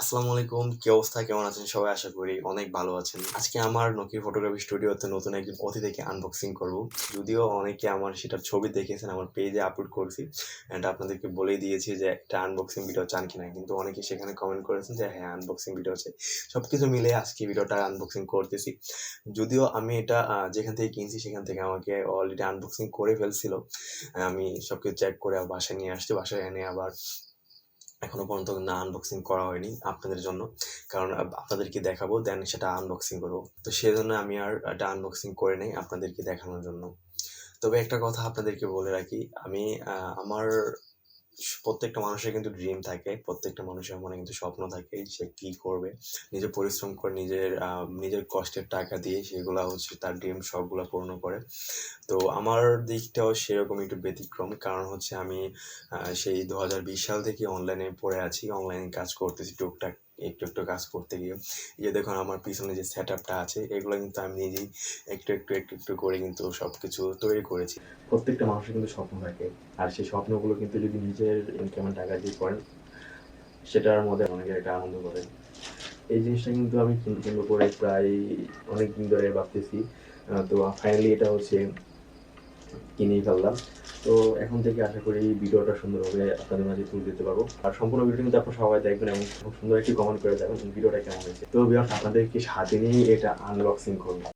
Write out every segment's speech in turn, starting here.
আসসালামু আলাইকুম। কি অবস্থা? কেমন আছেন সবাই? আশা করি অনেক ভালো আছেন। আজকে আমার নকির ফটোগ্রাফি স্টুডিওতে নতুন একজন অতিথিকে আনবক্সিং করব। যদিও অনেকে আমার সেটার ছবি দেখেছেন, আমার পেজে আপলোড করছি। অ্যান্ড আপনাদেরকে বলেই দিয়েছি যে একটা আনবক্সিং ভিডিও চান কিনা। কিন্তু অনেকে সেখানে কমেন্ট করেছেন যে হ্যাঁ, আনবক্সিং ভিডিও চাই। সবকিছু মিলিয়ে আজকে ভিডিওটা আনবক্সিং করতেছি। যদিও আমি এটা যেখান থেকে কিনছি সেখান থেকে আমাকে অলরেডি আনবক্সিং করে ফেলছিল। আমি সবকিছু চেক করে বাসায় নিয়ে আসছি। বাসায় এনে আবার এখনো পর্যন্ত না আনবক্সিং করা হয়নি আপনাদের জন্য। কারণ আপনাদেরকে দেখাবো, দেন সেটা আনবক্সিং করবো। তো সেজন্য আমি আর এটা আনবক্সিং করে নেই আপনাদেরকে দেখানোর জন্য। তবে একটা কথা আপনাদেরকে বলে রাখি, আমি আমার প্রত্যেকটা মানুষের কিন্তু ড্রিম থাকে, প্রত্যেকটা মানুষের মনে কিন্তু স্বপ্ন থাকে সে কি করবে। নিজে পরিশ্রম করে নিজের কষ্টের টাকা দিয়ে সেগুলা হচ্ছে তার ড্রিম সবগুলা পূর্ণ করে। তো আমার দিকটাও সেরকম একটু ব্যতিক্রম। কারণ হচ্ছে আমি সেই 2020 সাল থেকে অনলাইনে পড়ে আছি। অনলাইনে কাজ করতেছি টুকটাক, একটু কাজ করতে গিয়ে। এই যে দেখুন আমার পিছনে যে সেটআপটা আছে এগুলো কিন্তু আমি নিজেই একটু করে কিন্তু সবকিছু তৈরি করেছি। প্রত্যেকটা মানুষের কিন্তু স্বপ্ন থাকে। আর সেই স্বপ্নগুলো কিন্তু যদি নিজের ইনকামের টাকা দিয়ে করেন, সেটার মধ্যে অনেকের একটা আনন্দ করে। এই জিনিসটা কিন্তু আমি কিনবো করে প্রায় অনেকদিন ধরে ভাবতেছি। তো ফাইনালি এটা হচ্ছে কিনেই ফেললাম। তো এখন থেকে আশা করি ভিডিওটা সুন্দরভাবে আপনাদের মাঝে তুলে দিতে পারবো। আর সম্পূর্ণ ভিডিও কিন্তু আপনারা সবাই দেখবেন এবং খুব সুন্দর একটি কমেন্ট করে দেবেন ভিডিওটা কেমন হয়েছে। তো ভিউয়ার্স, আপনাদেরকে সাথে নিয়েই এটা আনবক্সিং করবো।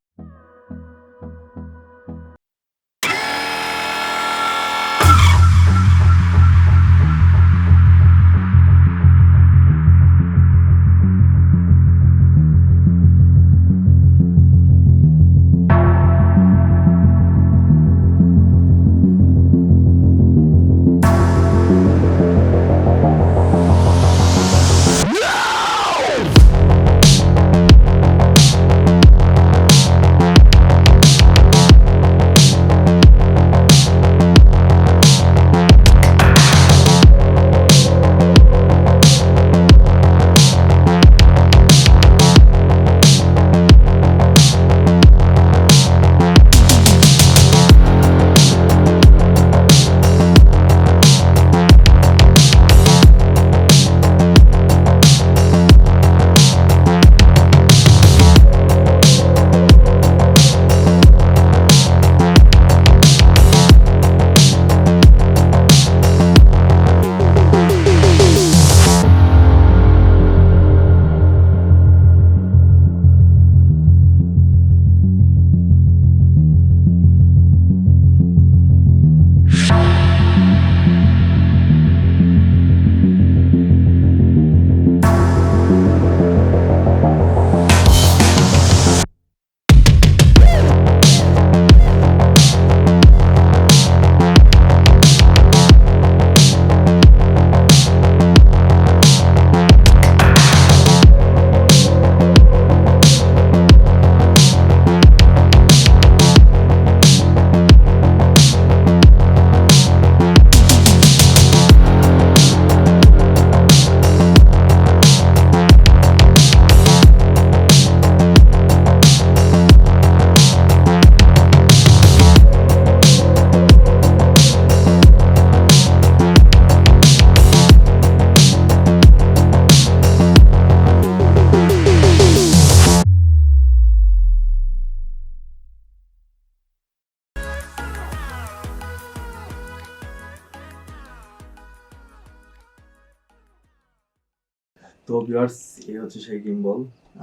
তো ভিউয়ার্স, এই হচ্ছে সেই গিম্বল।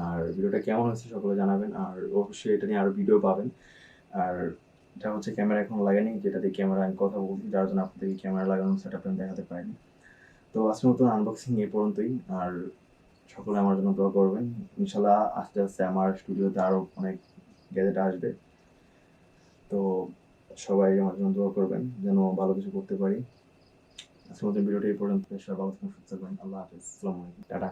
আর ভিডিওটা কেমন হচ্ছে সকলে জানাবেন। আর অবশ্যই এটা নিয়ে আরো ভিডিও পাবেন। আর এটা হচ্ছে ক্যামেরা এখন লাগাইনি, যেটা দিয়ে ক্যামেরা আমি কথা বলছি, যার জন্য আপনাদেরকে ক্যামেরা লাগানো সেটআপ আমি দেখাতে পারিনি। তো আজকের মতো আনবক্সিং এই পর্যন্তই। আর সকলে আমার জন্য দোয়া করবেন। ইনশাল্লাহ আস্তে আস্তে আমার স্টুডিওতে আরো অনেক গ্যাজেট আসবে। তো সবাই আমার জন্য দোয়া করবেন যেন ভালো কিছু করতে পারি। আজকের মতো ভিডিওটা এই পর্যন্ত। সবাই ভালো থাকুন, সুস্থ থাকবেন। আল্লাহ হাফেজ, আসসালামু আলাইকুম, টাটা।